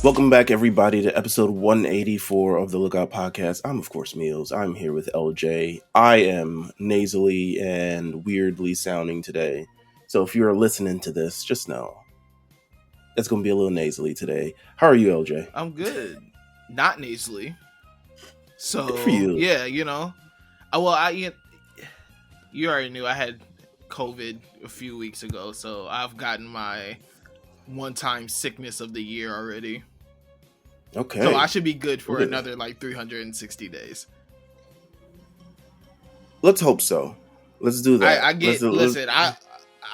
Welcome back, everybody, to episode 184 of the Lookout Podcast. I'm, of course, Meelz. I'm here with LJ. I am nasally and weirdly sounding today. So if you're listening to this, just know it's going to be a little nasally today. How are you, LJ? I'm good. Not nasally. So, Good for you. Yeah, you know. You already knew I had COVID a few weeks ago, so I've gotten my one-time sickness of the year already. Okay. So I should be good for another 360 days. Let's hope so. Let's do that. I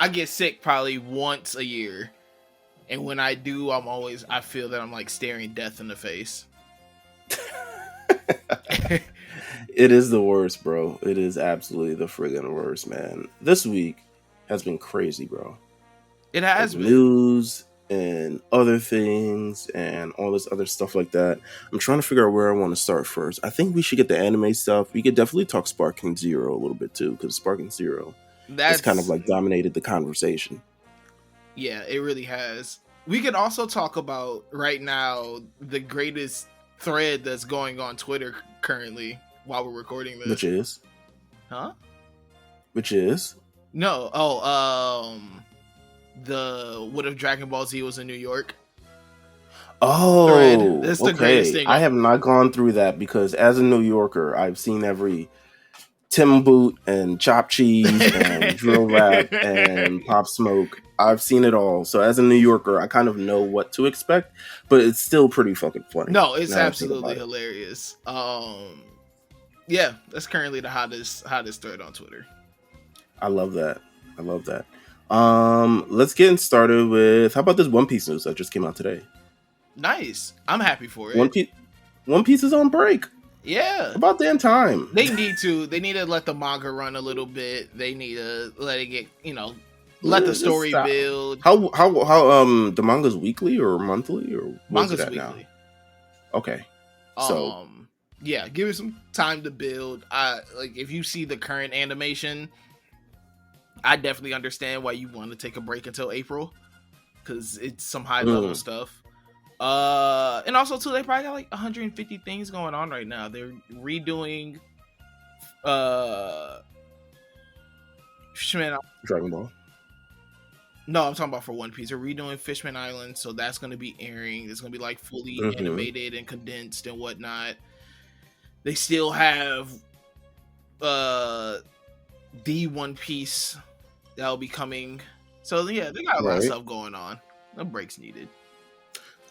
get sick probably once a year. And when I do, I feel that I'm like staring death in the face. It is the worst, bro. It is absolutely the friggin' worst, man. This week has been crazy, bro. It has been. News and other things and all this other stuff like that. I'm trying to figure out where I want to start first. I think we should get the anime stuff. We could definitely talk Sparking Zero a little bit too, because Sparking Zero has kind of like dominated the conversation. Yeah, it really has. We could also talk about right now the greatest thread that's going on Twitter currently while we're recording this. Which is? Huh? Which is? No. What if Dragon Ball Z was in New York? Oh, thread. That's the greatest thing. I have not gone through that because as a New Yorker, I've seen every Tim Boot and Chop Cheese and Drill Rap and Pop Smoke. I've seen it all. So as a New Yorker, I kind of know what to expect, but it's still pretty fucking funny. No, it's absolutely hilarious. Yeah, that's currently the hottest thread on Twitter. I love that. Let's get started with, how about this One Piece news that just came out today? Nice. I'm happy for it. One Piece is on break. Yeah. About damn time. They need to let the manga run a little bit. They need to let it get, let the story build. How the manga's weekly or monthly or manga's weekly now? Okay. So yeah, give it some time to build. If you see the current animation, I definitely understand why you want to take a break until April, because it's some high level stuff. And also too, they probably got like 150 things going on right now. They're redoing Dragon Ball. No, I'm talking about for One Piece. They're redoing Fishman Island, so that's going to be airing. It's going to be like fully animated and condensed and whatnot. They still have the One Piece that'll be coming. So yeah, they got a lot of stuff going on. No breaks needed.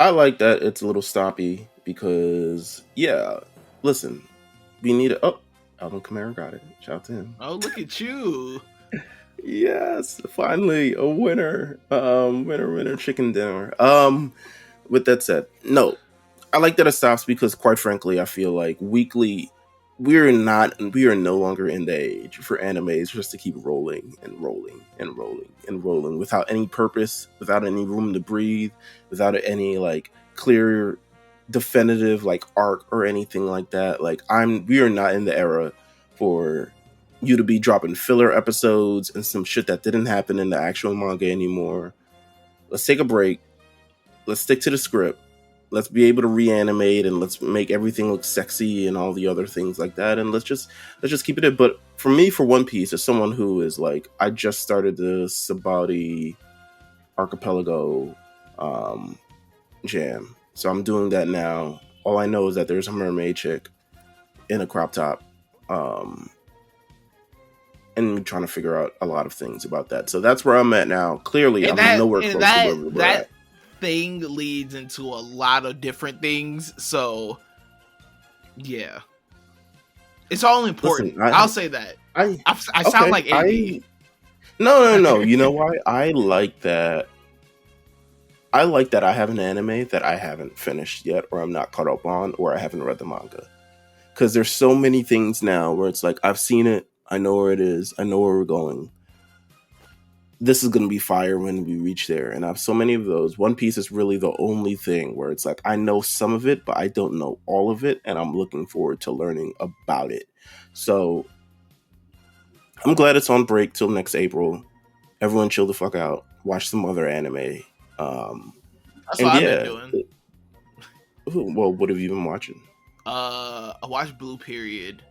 I like that it's a little stoppy because, yeah, listen, we need it. Oh, Alvin Kamara got it. Shout out to him. Oh, look at you. Yes, finally a winner. Winner, chicken dinner. With that said, no, I like that it stops because, quite frankly, I feel like weekly, we are no longer in the age for animes just to keep rolling without any purpose, without any room to breathe, without any like clear, definitive like arc or anything like that. Like we are not in the era for you to be dropping filler episodes and some shit that didn't happen in the actual manga anymore. Let's take a break. Let's stick to the script. Let's be able to reanimate and let's make everything look sexy and all the other things like that. And let's just keep it in. But for me, for One Piece, as someone who is like, I just started the Sabaody Archipelago jam. So I'm doing that now. All I know is that there's a mermaid chick in a crop top. And trying to figure out a lot of things about that. So that's where I'm at now. Clearly, I'm nowhere close to where we're at. Thing leads into a lot of different things, so yeah, it's all important. Listen, I'll say that. I sound like AD. No. You know why? I like that. I have an anime that I haven't finished yet, or I'm not caught up on, or I haven't read the manga. Because there's so many things now where it's like I've seen it, I know where it is, I know where we're going. This is going to be fire when we reach there. And I have so many of those. One Piece is really the only thing where it's like, I know some of it, but I don't know all of it. And I'm looking forward to learning about it. So I'm glad it's on break till next April. Everyone chill the fuck out. Watch some other anime. That's what I've been doing. Well, what have you been watching? I watched Blue Period,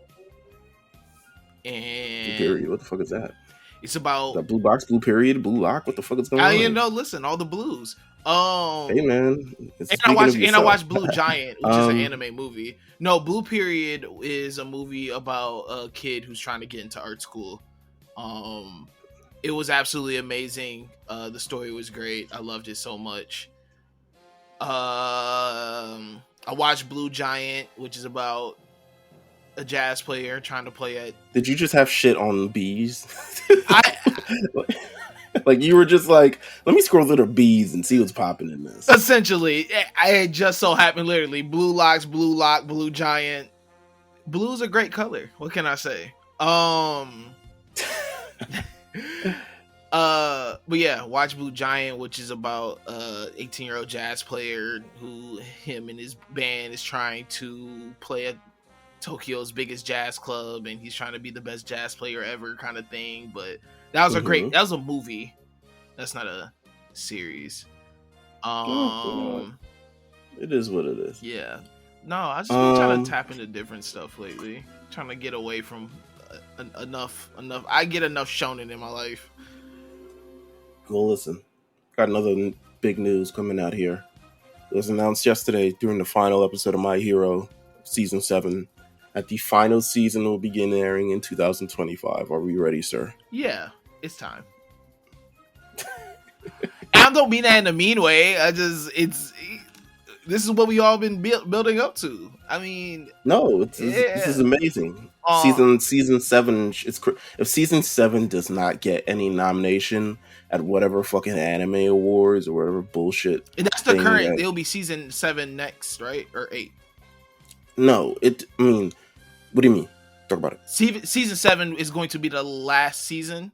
Blue and Period. What the fuck is that? it's about. That Blue Box, Blue Period, Blue Lock. What the fuck is going I on you here? know, listen, all the blues. Hey man, And I speaking watched of yourself. Blue Giant, which is an anime movie. No, Blue Period is a movie about a kid who's trying to get into art school. It was absolutely amazing. The story was great. I loved it so much. I watched Blue Giant, which is about a jazz player trying to play at. Did you just have shit on bees? I Like you were just like, let me scroll through the bees and see what's popping in this. essentially, I had just so happened literally Blue Locks, Blue Lock, Blue Giant. Blue's a great color. What can I say? But yeah, watch Blue Giant, which is about 18-year-old jazz player who him and his band is trying to play at Tokyo's biggest jazz club, and he's trying to be the best jazz player ever, kind of thing. But that was that was a movie. That's not a series. It is what it is. Yeah. No, I just been trying to tap into different stuff lately. Trying to get away from enough. I get enough shonen in my life. Well, listen, got another big news coming out here. It was announced yesterday during the final episode of My Hero Season 7 that the final season will begin airing in 2025. Are we ready, sir? Yeah, it's time. I don't mean that in a mean way. This is what we all been building up to. I mean, no, this is amazing. Season 7. If season 7 does not get any nomination at whatever fucking anime awards or whatever bullshit, and that's the current. It'll be season 7 next, right, or 8? No, I mean, what do you mean? Talk about it. Season 7 is going to be the last season,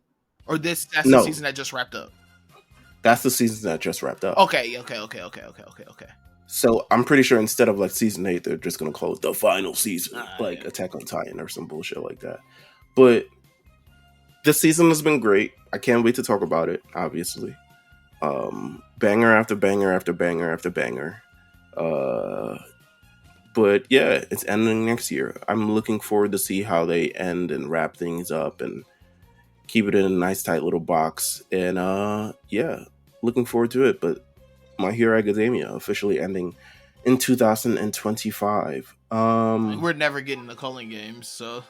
or that's the season that just wrapped up. That's the season that just wrapped up. Okay. So I'm pretty sure instead of like season 8, they're just gonna call it the final season, Attack on Titan or some bullshit like that. But this season has been great. I can't wait to talk about it. Obviously, banger after banger after banger after banger. But yeah, it's ending next year. I'm looking forward to see how they end and wrap things up and keep it in a nice tight little box. And yeah, looking forward to it. But My Hero Academia officially ending in 2025. We're never getting the Culling games, so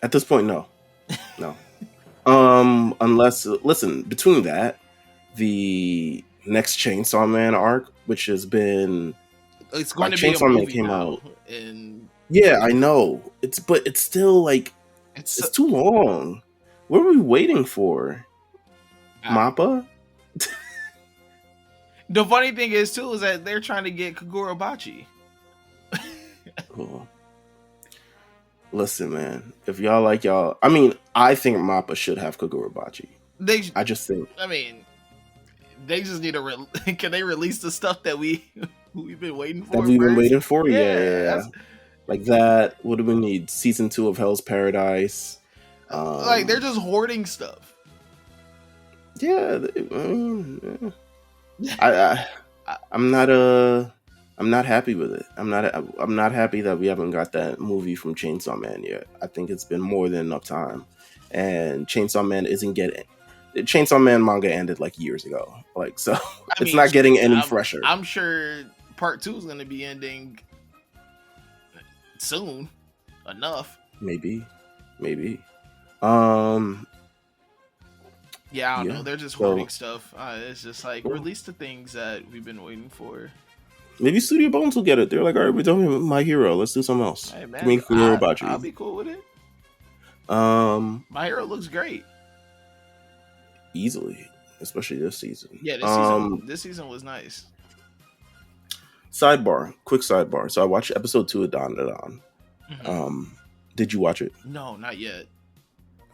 at this point, no. Unless, listen, between that, the next Chainsaw Man arc, which has been, it's going to be Chainsaw Man came out, and yeah, I know but it's still like it's too long. What are we waiting for? Mappa? The funny thing is too is that they're trying to get Kagurabachi. Cool. Listen, man. If y'all like y'all, I mean, I think Mappa should have Kagurabachi. I just think. I mean, they just need to. Can they release the stuff that we've been waiting for? That we've been waiting for, yeah. Like that. What do we need? Season 2 of Hell's Paradise. Like they're just hoarding stuff. Yeah. I'm not happy with it. I'm not happy that we haven't got that movie from Chainsaw Man yet. I think it's been more than enough time, and Chainsaw Man isn't getting. Chainsaw Man manga ended like years ago, like so. It's not getting any fresher. I'm sure part 2 is going to be ending soon enough. Maybe. Yeah, I don't know. They're just hoarding stuff. It's just like release the things that we've been waiting for. Maybe Studio Bones will get it. They're like, all right, we're done My Hero. Let's do something else. Hey man, I'll be cool with it. My Hero looks great. Easily, especially this season. Yeah, this season was nice. Quick sidebar. So I watched episode 2 of Don. Mm-hmm. Did you watch it? No, not yet.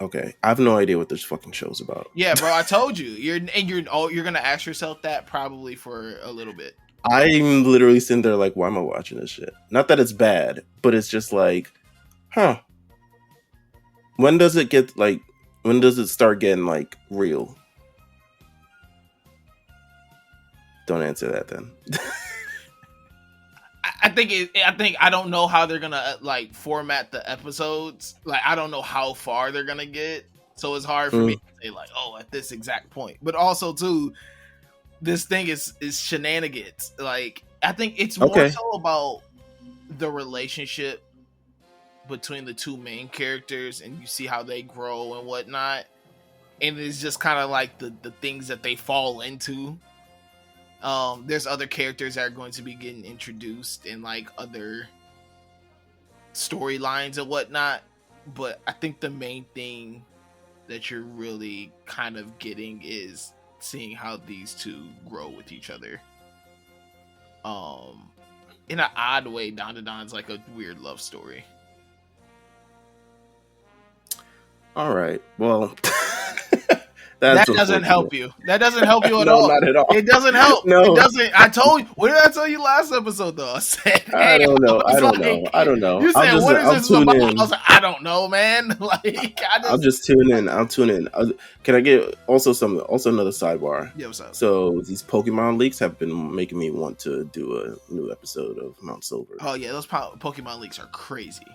Okay, I have no idea what this fucking show's about. Yeah, bro, I told you. You're gonna ask yourself that probably for a little bit. I'm literally sitting there like, why am I watching this shit? Not that it's bad, but it's just like, when does it start getting like real? Don't answer that then. think I don't know how they're gonna like format the episodes. Like I don't know how far they're gonna get, so it's hard for me to say like, oh, at this exact point. But also too, this thing is shenanigans. Like I think it's more so about the relationship between the two main characters, and you see how they grow and whatnot. And it's just kind of like the things that they fall into. There's other characters that are going to be getting introduced in like other storylines and whatnot, but I think the main thing that you're really kind of getting is seeing how these two grow with each other. In an odd way, Don to Don's like a weird love story. All right, well. That doesn't help you. That doesn't help you at no, all. Not at all. It doesn't help. No. It doesn't. I told you. What did I tell you last episode though? I said, hey, I don't know. You said, what is this about? I was like, I don't know, man. Like, I'll just tune in. Can I get also another sidebar? Yeah, what's up? So these Pokemon leaks have been making me want to do a new episode of Mount Silver. Oh yeah, those Pokemon leaks are crazy.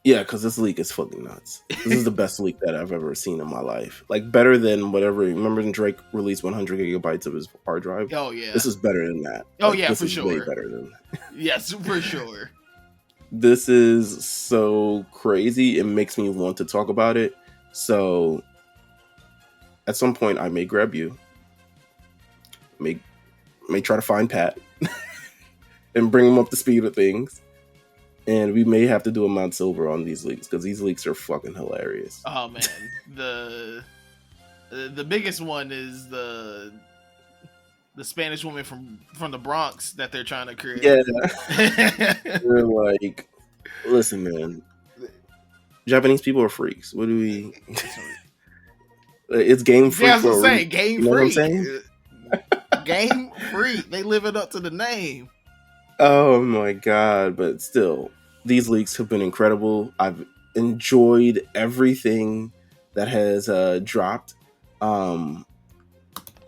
Yeah, because this leak is fucking nuts. This is the best leak that I've ever seen in my life. Like, better than whatever. Remember when Drake released 100 gigabytes of his hard drive? Oh, yeah. This is better than that. Oh, yeah, this for is sure. way better than that. Yes, for sure. This is so crazy. It makes me want to talk about it. So, at some point, I may grab you. May try to find Pat. and bring him up to speed with things. And we may have to do a Mount Silver on these leaks because these leaks are fucking hilarious. Oh man, the biggest one is the Spanish woman from the Bronx that they're trying to create. Yeah, we're like, listen, man, Japanese people are freaks. What do we? It's game free. Yeah, I was gonna say game free. You know what I'm saying? Game free. They live it up to the name. Oh my god! But still, these leaks have been incredible. I've enjoyed everything that has dropped, and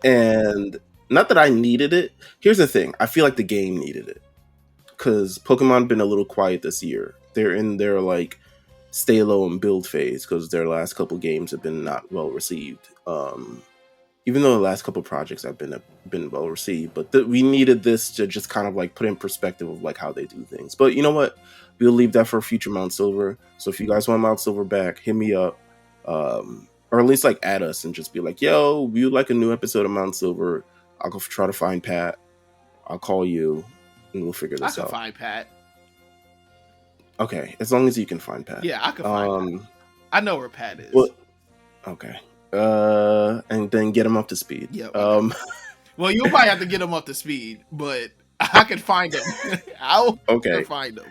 not that I needed it. Here's the thing: I feel like the game needed it because Pokemon been a little quiet this year. They're in their like stay low and build phase because their last couple games have been not well received. Even though the last couple projects have been well received, but we needed this to just kind of like put in perspective of like how they do things. But you know what? We'll leave that for a future Mount Silver. So if you guys want Mount Silver back, hit me up, or at least like add us and just be like, "Yo, we would like a new episode of Mount Silver." I'll go try to find Pat. I'll call you, and we'll figure this out. I can find Pat. Okay, as long as you can find Pat. Yeah, I can find Pat. I know where Pat is. Well, okay. And then get him up to speed. Yep. Well, you'll probably have to get him up to speed, but I can find him. I'll find him.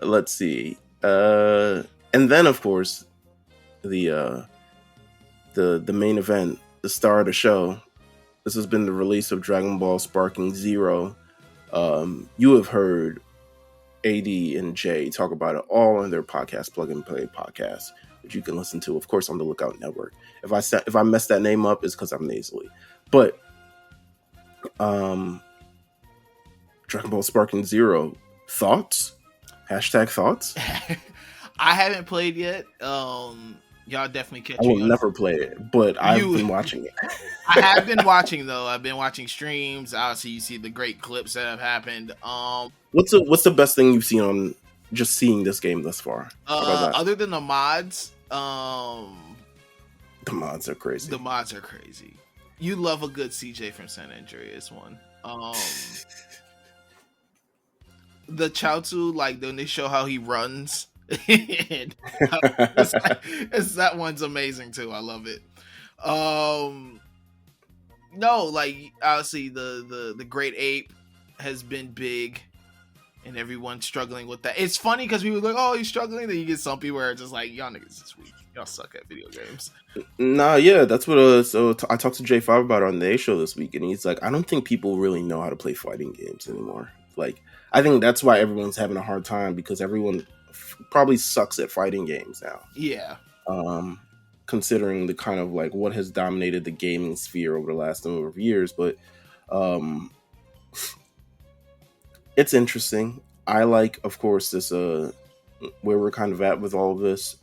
Let's see. And then of course, the main event, the star of the show. This has been the release of Dragon Ball Sparking Zero. You have heard AD and Jay talk about it all on their podcast, Plug and Play podcast, which you can listen to, of course, on the Lookout Network. If I mess that name up, it's because I'm nasally. But Dragon Ball Sparking Zero, thoughts? # thoughts? I haven't played yet. Y'all definitely catch me. I will never play it, but I've been watching it. I have been watching though. I've been watching streams. Obviously, you see the great clips that have happened. What's the best thing you've seen on just seeing this game thus far? Other than the mods, the mods are crazy. The mods are crazy. You love a good CJ from San Andreas one. The Chaozu, like when they show how he runs. That one's amazing too. I love it. No, like obviously the Great Ape has been big, and everyone's struggling with that. It's funny because people are like, "Oh, he's struggling." Then you get some people where it's just like, "Y'all niggas is weak. Y'all suck at video games." Nah, yeah, that's what. I talked to J5 about it on the A show this week, and he's like, "I don't think people really know how to play fighting games anymore." Like, I think that's why everyone's having a hard time because everyone probably sucks at fighting games now. Yeah. Considering the kind of like what has dominated the gaming sphere over the last number of years, but it's interesting. I like, of course, this where we're kind of at with all of this.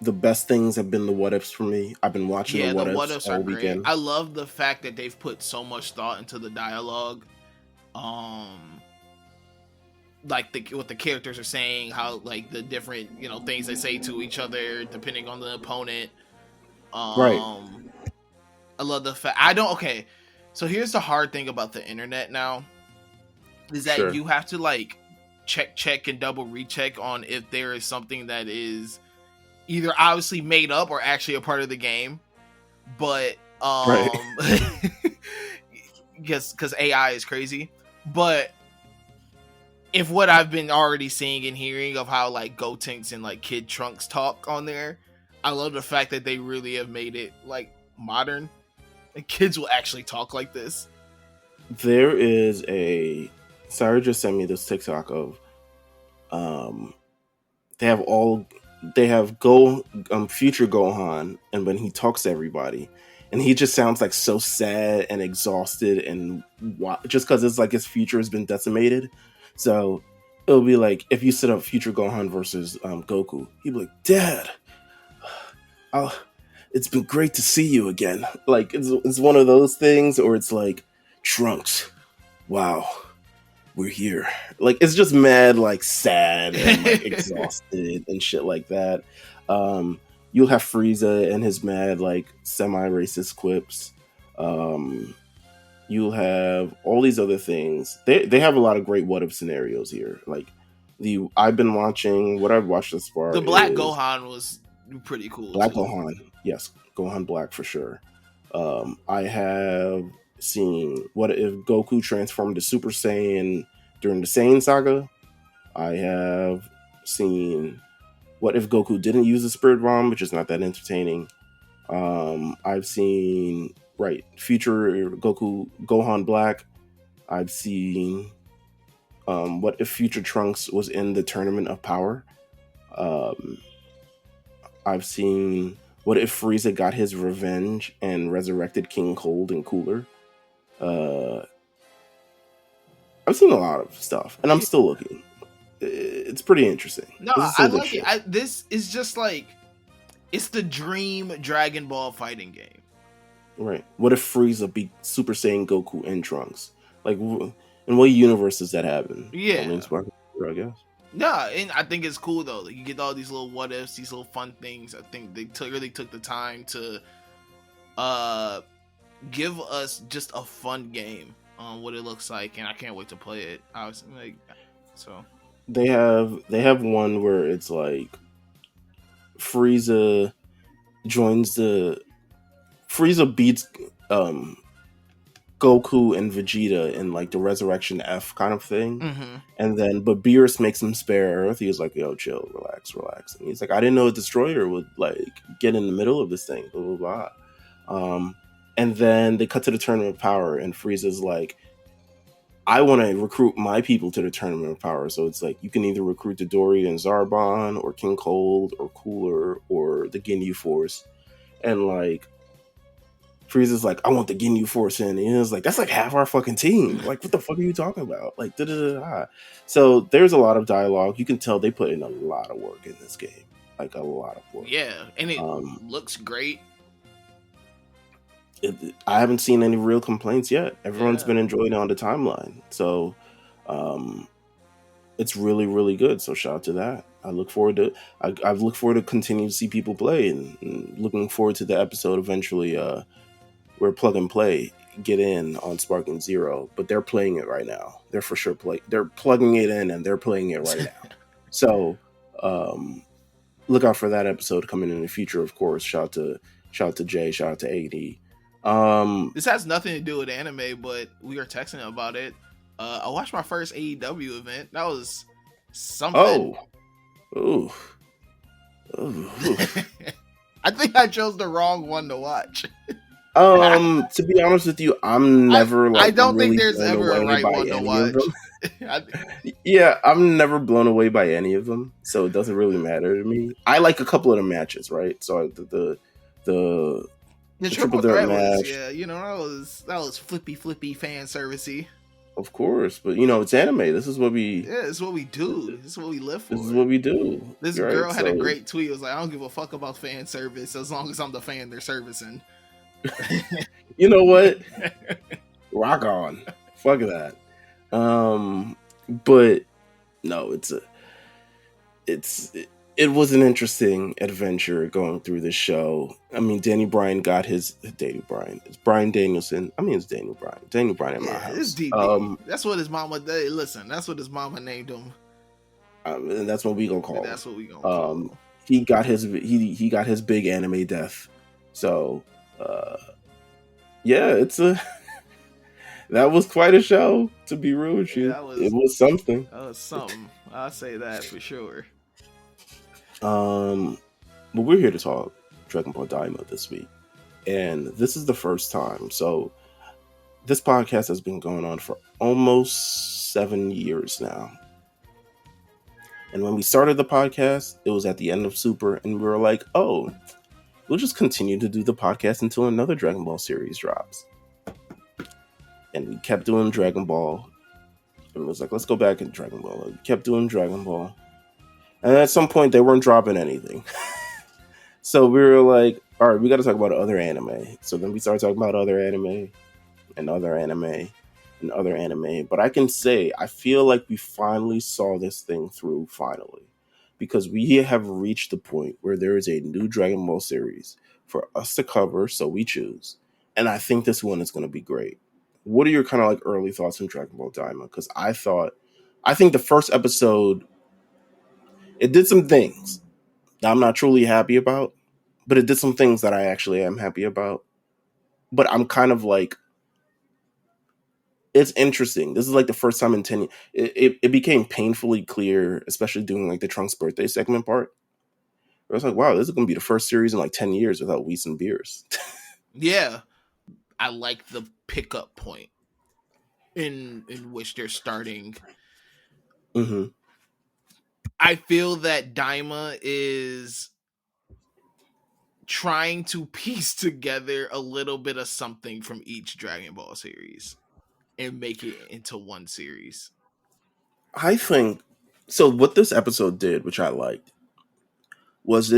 The best things have been the what ifs for me. I've been watching Yeah, the the what what ifs ifs are all great. weekend. I love the fact that they've put so much thought into the dialogue. Like what the characters are saying, how like the different things they say to each other depending on the opponent. Right. I love the fact I don't. Okay, so here's the hard thing about the internet now is that Sure. you have to like check and double recheck on if there is something that is either obviously made up or actually a part of the game, but Right. because AI is crazy. But if what I've been already seeing and hearing of how like Gotenks and like Kid Trunks talk on there, I love the fact that they really have made it like modern. And kids will actually talk like this. There is Sarah just sent me this TikTok of they have future Gohan, and when he talks to everybody, and he just sounds like so sad and exhausted, and just because it's like his future has been decimated. So it'll be like if you set up future Gohan versus Goku, he'd be like, "Dad, it's been great to see you again." Like it's one of those things, or it's like, "Trunks, wow, we're here." Like it's just mad, like sad and like exhausted and shit like that. You'll have Frieza and his mad like semi-racist quips. You'll have all these other things. They have a lot of great what if scenarios here. Like I've been watching what I've watched this far. The Black Gohan was pretty cool. Black Gohan, yes, Gohan Black for sure. I have seen what if Goku transformed to Super Saiyan during the Saiyan saga. I have seen what if Goku didn't use the Spirit Bomb, which is not that entertaining. I've seen future Gohan Black. I've seen what if future Trunks was in the Tournament of Power. I've seen what if Frieza got his revenge and resurrected King Cold and Cooler. I've seen a lot of stuff, and I'm still looking. It's pretty interesting. No, I like it. This is just like it's the dream Dragon Ball fighting game. Right. What if Frieza beat Super Saiyan Goku and Trunks? Like, in what universe does that happen? Yeah. I guess. No, and I think it's cool though. You get all these little what ifs, these little fun things. I think they really took the time to give us just a fun game on what it looks like, and I can't wait to play it. I was like, so they have one where it's like Frieza beats Goku and Vegeta in like the Resurrection F kind of thing. Mm-hmm. And then but Beerus makes him spare Earth. He was like, "Yo, chill, relax." And he's like, "I didn't know a destroyer would like get in the middle of this thing, blah blah blah." And then they cut to the Tournament of Power, and Frieza's like, "I want to recruit my people to the Tournament of Power." So it's like you can either recruit the Dory and Zarbon, or King Cold, or Cooler, or the Ginyu Force. And like Frieza's like, "I want the Ginyu Force in," and he was like, "That's like half our fucking team. Like, what the fuck are you talking about?" Like, da da da. So there's a lot of dialogue. You can tell they put in a lot of work in this game, like a lot of work. Yeah, and it looks great. I haven't seen any real complaints yet. Everyone's been enjoying it on the timeline, so it's really, really good. So shout out to that. I look forward to continue to see people play, and looking forward to the episode eventually. Where Plug and Play get in on Sparking Zero, but they're playing it right now. They're for sure they're plugging it in and they're playing it right now. So look out for that episode coming in the future. Of course, shout out to Jay, shout out to AD. This has nothing to do with anime, but we were texting about it. I watched my first AEW event. That was something. Ooh. I think I chose the wrong one to watch. To be honest with you, I'm never I don't think there's ever a right one to watch. Yeah, I'm never blown away by any of them, so it doesn't really matter to me. I like a couple of the matches, right? So the triple threat match, yeah, that was flippy fan servicey. Of course, but it's anime. This is what we. Yeah, it's what we do. This is what we live for. This is what we do. This You're girl right. had a So great tweet. It was like, I don't give a fuck about fan service as long as I'm the fan they're servicing. you know what? Rock on. Fuck that. But no, it was an interesting adventure going through this show. I mean, Danny Bryan got his It's Bryan Danielson. I mean, it's Daniel Bryan. Daniel Bryan in my house. It's DB. That's what his mama did. Listen, that's what his mama named him. And that's what we gonna call. That's what we gonna call. He got his big anime death. So, yeah, that was quite a show. To be real with you, it was something. That was something. I'll say that for sure. But we're here to talk Dragon Ball Daima this week, and this is the first time. So, this podcast has been going on for almost 7 years now. And when we started the podcast, it was at the end of Super, and we were like, oh, we'll just continue to do the podcast until another Dragon Ball series drops. And we kept doing Dragon Ball. And it was like, let's go back and Dragon Ball. We kept doing Dragon Ball. And at some point, they weren't dropping anything. So we were like, all right, we got to talk about other anime. So then we started talking about other anime and other anime and other anime. But I can say, I feel like we finally saw this thing through, finally. Because we have reached the point where there is a new Dragon Ball series for us to cover, so we choose. And I think this one is going to be great. What are your kind of like early thoughts on Dragon Ball Daima? Because I think the first episode, it did some things that I'm not truly happy about, but it did some things that I actually am happy about. But I'm kind of like, it's interesting. This is like the first time in 10 years. It became painfully clear, especially doing like the Trunks birthday segment part. I was like, wow, this is going to be the first series in like 10 years without Whis and Beerus. Yeah. I like the pickup point in which they're starting. Mm-hmm. I feel that Daima is trying to piece together a little bit of something from each Dragon Ball series and make it into one series. I think so. What this episode did, which I liked, was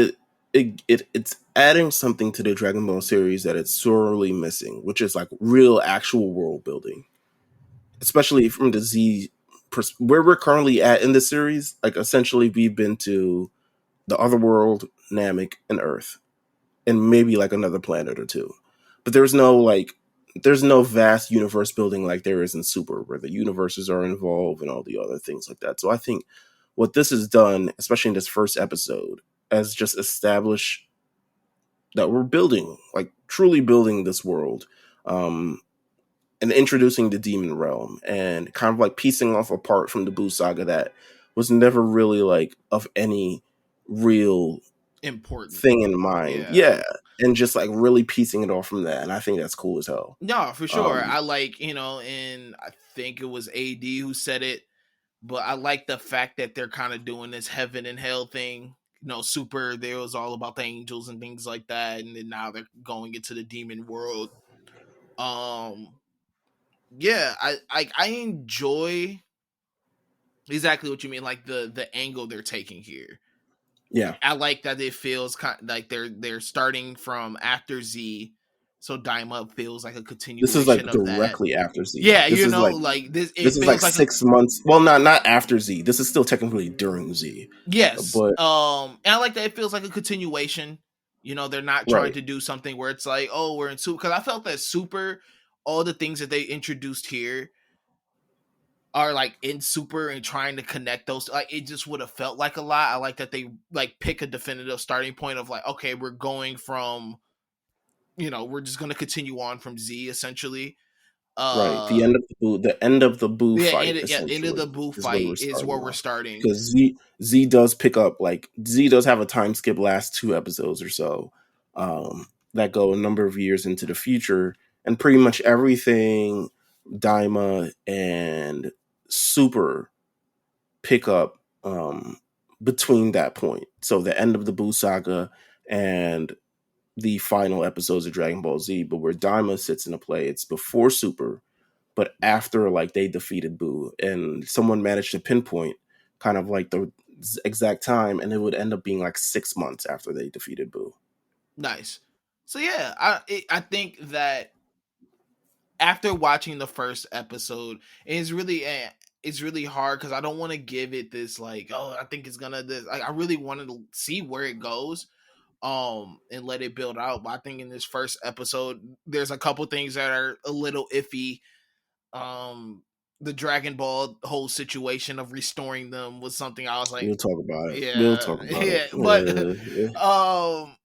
it's adding something to the Dragon Ball series that it's sorely missing, which is like real actual world building, especially from the Z where we're currently at in the series. Like essentially, we've been to the other world, Namek, and Earth, and maybe like another planet or two, but there's no vast universe building like there is in Super, where the universes are involved and all the other things like that. So I think what this has done, especially in this first episode, as just establish that we're building, like truly building this world, and introducing the demon realm and kind of like piecing off apart from the Buu saga that was never really like of any real important thing in mind. Yeah. And just like really piecing it off from that. And I think that's cool as hell. No, for sure. I like, and I think it was AD who said it, but I like the fact that they're kind of doing this heaven and hell thing. Super, there was all about the angels and things like that, and then now they're going into the demon world. Yeah, I enjoy exactly what you mean, like the angle they're taking here. Yeah, I like that it feels kind of like they're starting from after Z, so Daima feels like a continuation. This is like of directly that. After Z. Yeah, this this. This is like 6 months. Well, not after Z. This is still technically during Z. Yes, but and I like that it feels like a continuation. They're not trying to do something where it's like, oh, we're in Super, because I felt that Super, all the things that they introduced here are like in Super and trying to connect those. Like it just would have felt like a lot. I like that they like pick a definitive starting point of like, okay, we're going from, we're just going to continue on from Z essentially. Right, the end of the Buu fight. End of the Buu fight is where we're starting. Because Z does pick up, like Z does have a time skip last 2 episodes or so, that go a number of years into the future, and pretty much everything Daima and Super pick up between that point. So the end of the Buu saga and the final episodes of Dragon Ball Z, but where Daima sits into play, it's before Super, but after like they defeated Boo, and someone managed to pinpoint kind of like the exact time, and it would end up being like 6 months after they defeated Boo. Nice. So yeah, I think that after watching the first episode, it's really hard because I don't want to give it this like, oh, I think it's gonna this. Like, I really wanted to see where it goes, and let it build out. But I think in this first episode, there's a couple things that are a little iffy. The Dragon Ball whole situation of restoring them was something I was like, We'll talk about it. yeah, We'll talk about yeah, it.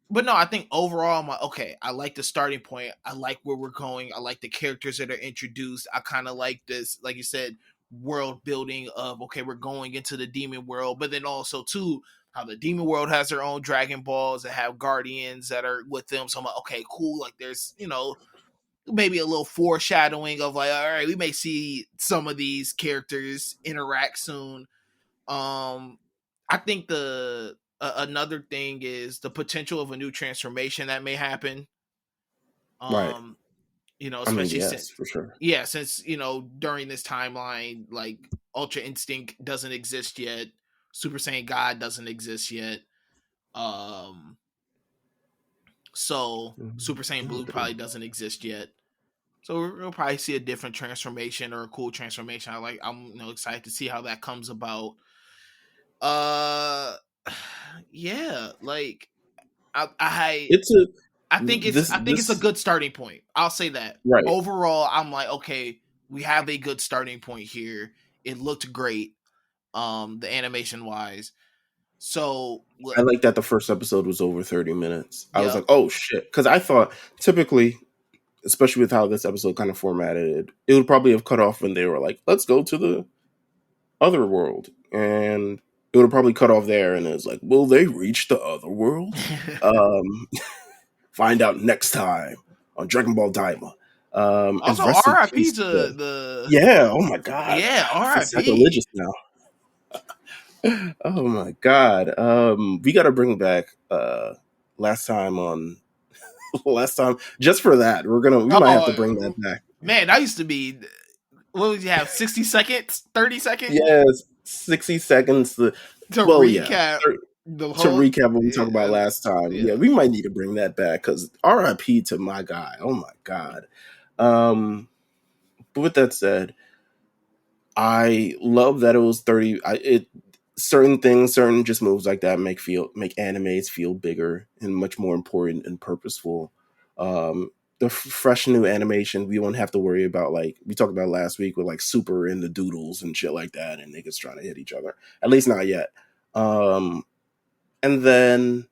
but no, I think overall, I'm like, okay, I like the starting point. I like where we're going. I like the characters that are introduced. I kind of like this, like you said, world building of, okay, we're going into the demon world, but then also, too, how the demon world has their own Dragon Balls that have guardians that are with them. So I'm like, okay, cool. Like, there's, maybe a little foreshadowing of like, all right, we may see some of these characters interact soon. I think another thing is the potential of a new transformation that may happen. Right. Especially yes, since, for sure. Yeah, since during this timeline, like Ultra Instinct doesn't exist yet, Super Saiyan God doesn't exist yet. So Super Saiyan Blue probably doesn't exist yet. So we'll probably see a different transformation or a cool transformation. I'm excited to see how that comes about. Yeah, like I think it's a good starting point. I'll say that. Right. Overall, I'm like, okay, we have a good starting point here. It looked great, the animation wise. So I like that the first episode was over 30 minutes. I was Yep. like, oh shit. Because I thought typically, especially with how this episode kind of formatted, it would probably have cut off when they were like, let's go to the other world. And it would have probably cut off there, and it's like, will they reach the other world? Find out next time on Dragon Ball Daima. Also, RIP to the... Yeah, oh my god. Yeah, RIP. Sacrilegious now. Oh my god. We got to bring back last time just for that. We might have to bring that back. Man, that used to be, what would you have, 60 seconds, 30 seconds? Yes, 60 seconds to recap to recap what we talked about last time. Yeah, we might need to bring that back because RIP to my guy. Oh my god. But with that said, I love that it was 30. Certain things, certain just moves like that make animes feel bigger and much more important and purposeful. The fresh new animation, we won't have to worry about, like we talked about last week with like Super and the doodles and shit like that, and niggas trying to hit each other. At least not yet. And then,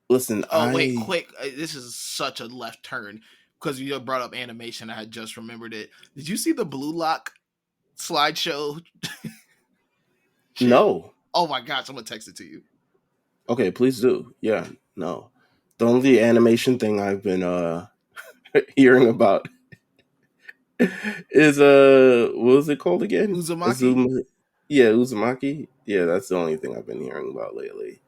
listen. Wait, quick! This is such a left turn because you brought up animation. I had just remembered it. Did you see the Blue Lock slideshow? No. Oh my gosh, I'm gonna text it to you. Okay, please do. Yeah, no. The only animation thing I've been hearing about is what was it called again? Uzumaki. Uzumaki. Yeah, that's the only thing I've been hearing about lately.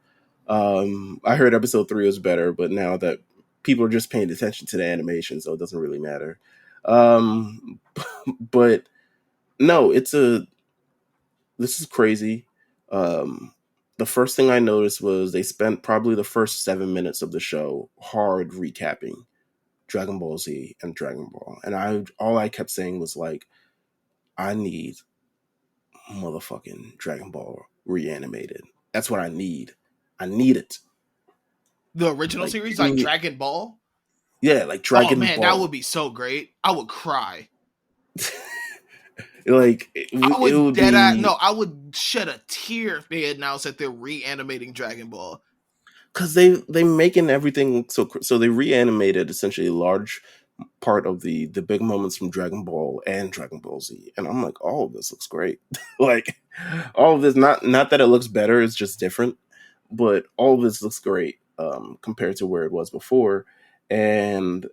I heard episode 3 was better, but now that people are just paying attention to the animation, so it doesn't really matter. But no, this is crazy. The first thing I noticed was they spent probably the first 7 minutes of the show hard recapping Dragon Ball Z and Dragon Ball. And all I kept saying was like, I need motherfucking Dragon Ball reanimated. That's what I need. I need it. The original series, like Dragon Ball? Yeah, like Dragon Ball. Oh man, that would be so great. I would cry. Like I would shed a tear if they announced that they're reanimating Dragon Ball. Because they making everything so they reanimated essentially a large part of the big moments from Dragon Ball and Dragon Ball Z, and I'm like, all of this looks great. Like all of this, not that it looks better, it's just different, but all of this looks great compared to where it was before. And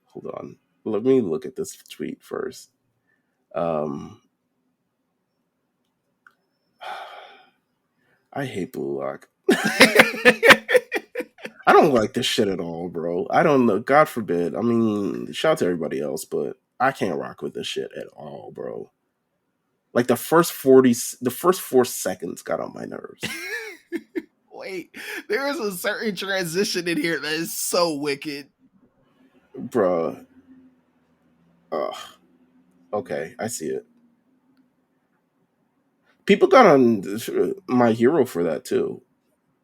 hold on, let me look at this tweet first. I hate Blue Lock. I don't like this shit at all, bro. I don't know. God forbid. I mean, shout out to everybody else, but I can't rock with this shit at all, bro. Like the first 4 seconds got on my nerves. Wait, there is a certain transition in here that is so wicked, Bruh. Ugh. Okay, I see it. People got on My Hero for that too.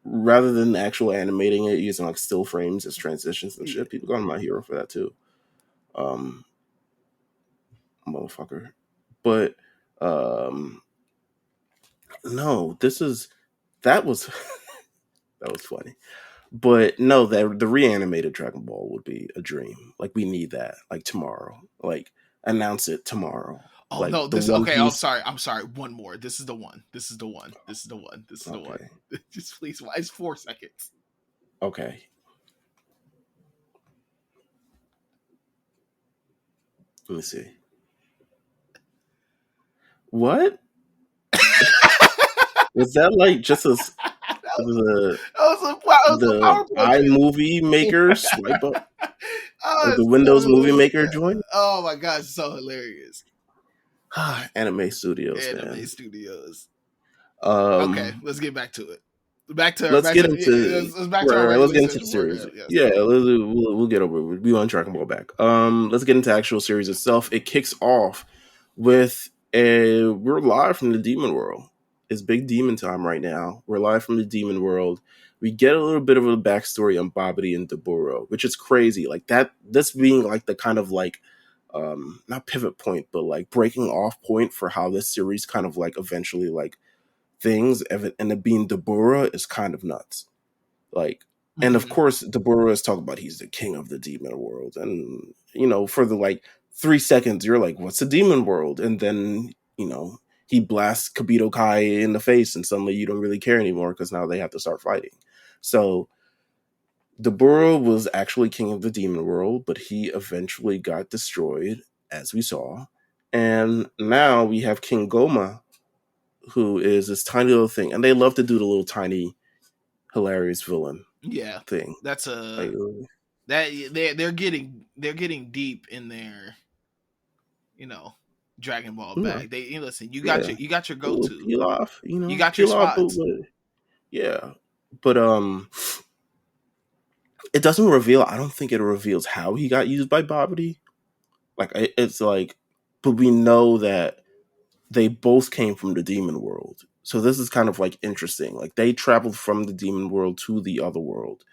Rather than actual animating it using like still frames as transitions and shit, people got on My Hero for that too. Motherfucker. But no, that was that was funny. But no, the reanimated Dragon Ball would be a dream. Like we need that. Like tomorrow. Like announce it tomorrow. Oh like no, the this One okay. Piece. I'm sorry. One more. This is the one. This is the one. This is the one. This is the one. Just please. Why is 4 seconds? Okay. Let me see. What? Was that like just the iMovie Maker swipe up? Oh, The Windows Movie Maker joint? Oh my gosh, so hilarious. Anime Studios, Anime man. Studios. Okay, let's get back to it. Let's get into the series. Yeah, we'll get over it. We want Dragon Ball back. Let's get into the actual series itself. It kicks off with we're live from the Demon World. It's big demon time right now. We're live from the Demon World. We get a little bit of a backstory on Babidi and Daburo, which is crazy. Like that, this being like the kind of like not pivot point, but like breaking off point for how this series kind of like eventually like things, and it being Dabura is kind of nuts. Like, and of course, Dabura is talking about he's the king of the demon world, and you know, for the like 3 seconds, you're like, "What's the demon world?" And then you know, he blasts Kibito Kai in the face, and suddenly you don't really care anymore because now they have to start fighting. So, Dabura was actually king of the demon world, but he eventually got destroyed, as we saw, and now we have King Goma, who is this tiny little thing, and they love to do the little tiny, hilarious villain. Yeah, thing. That's they're getting deep in their, you know, Dragon Ball bag. They listen. You got your go to. Peel off, you know. You got your spots. But it doesn't reveal. I don't think it reveals how he got used by Babidi. Like it's like, but we know that they both came from the demon world. So this is kind of like interesting. Like they traveled from the demon world to the other world,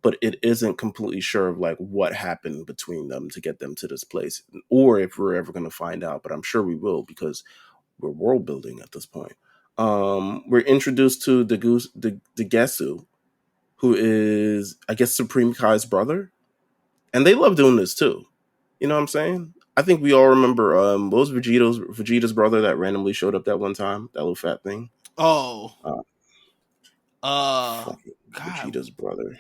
but it isn't completely sure of like what happened between them to get them to this place, or if we're ever going to find out. But I'm sure we will because we're world building at this point. We're introduced to the Gesu, who is, I guess, Supreme Kai's brother, and they love doing this too. You know what I'm saying? I think we all remember what was Vegeta's brother that randomly showed up that one time, that little fat thing. Oh, Vegeta's brother.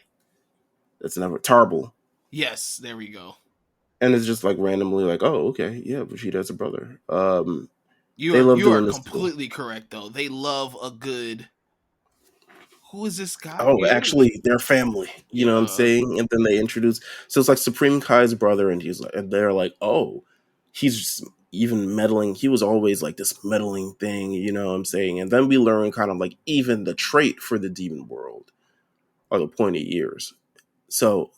That's never Tarble. Yes, there we go. And it's just like randomly like, oh, okay, yeah, Vegeta's a brother. You are completely correct though. They love a good. Who is this guy? Oh, actually, they're family. You know what I'm saying? And then they introduce. So it's like Supreme Kai's brother, and they're like, oh, he's just even meddling. He was always like this meddling thing. You know what I'm saying? And then we learn kind of like even the trait for the demon world are the pointy ears. So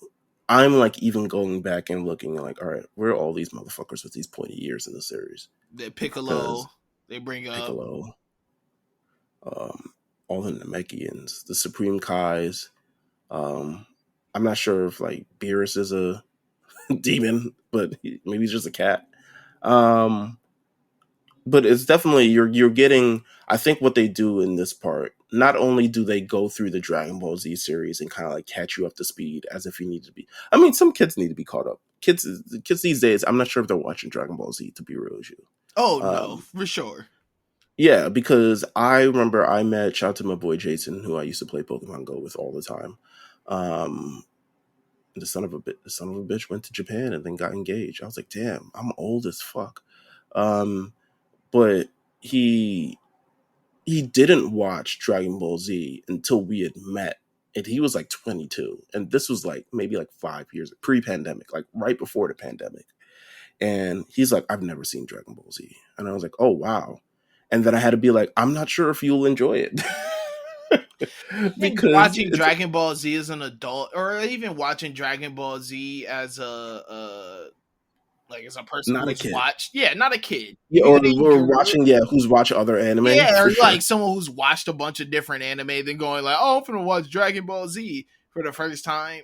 I'm like even going back and looking like, all right, where are all these motherfuckers with these pointy ears in the series? The Piccolo, they bring up Piccolo. All the Namekians, the Supreme Kais. I'm not sure if like Beerus is a demon, but maybe he's just a cat. But it's definitely you're getting. I think what they do in this part, not only do they go through the Dragon Ball Z series and kind of like catch you up to speed as if you need to be. I mean, some kids need to be caught up. Kids these days, I'm not sure if they're watching Dragon Ball Z, to be real with you. Oh no, for sure. Yeah, because I remember I met, shout out to my boy Jason, who I used to play Pokemon Go with all the time. The son of a bitch went to Japan and then got engaged. I was like, damn, I'm old as fuck. But he didn't watch Dragon Ball Z until we had met. And he was like 22. And this was like maybe like 5 years pre-pandemic, like right before the pandemic. And he's like, I've never seen Dragon Ball Z. And I was like, oh, wow. And then I had to be like, I'm not sure if you'll enjoy it. I think Because watching Dragon Ball Z as an adult, or even watching Dragon Ball Z as as a person not a who's kid. watched, not a kid. Yeah, or we're watching, who's watched other anime. Yeah, or sure. like someone who's watched a bunch of different anime, then going like, oh, I'm gonna watch Dragon Ball Z for the first time.